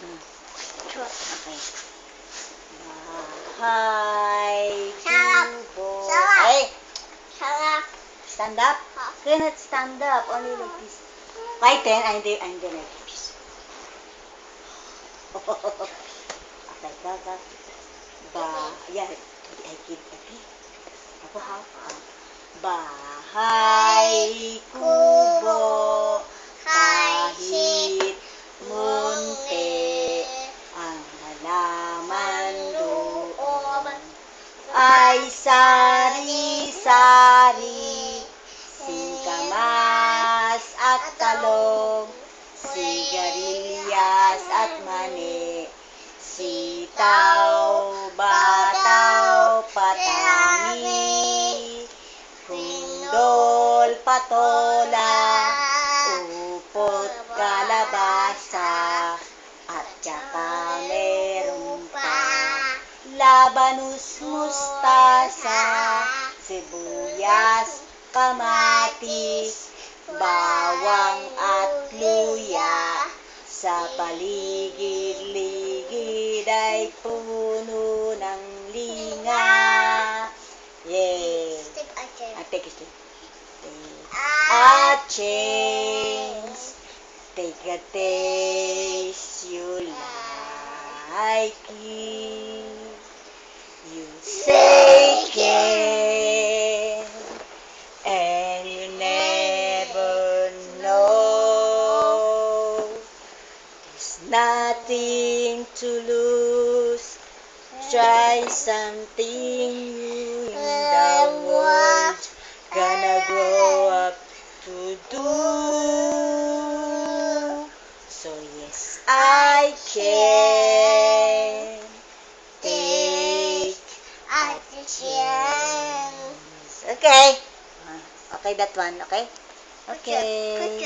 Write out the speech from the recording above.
Okay. Bahay kubo. Sarap. Ay, Sarap. stand up? Cannot stand up. Only like this. Fighten? Hindi like this. Okay, gaga. Yeah, I kid. Okay. Ako ha? Bahay kubo, kahit munti, ang halaman doon ay sari-sari, singkamas at talong, sigarilyas at mani, sitaw, bataw, patani, pundol, patola, upot, kalabasa, at saka meron pa labanus, mustasa, sibuyas, kamatis, bawang at luya. Sa paligid-ligid ay puno ng linga. Yay! Take a stick. A change. Take a taste. You like it. You say can. And you never know. There's nothing to lose. Try something new in the world. Gonna grow up to do. So yes, I can take a chance. Okay. Okay, that one. Okay. Okay.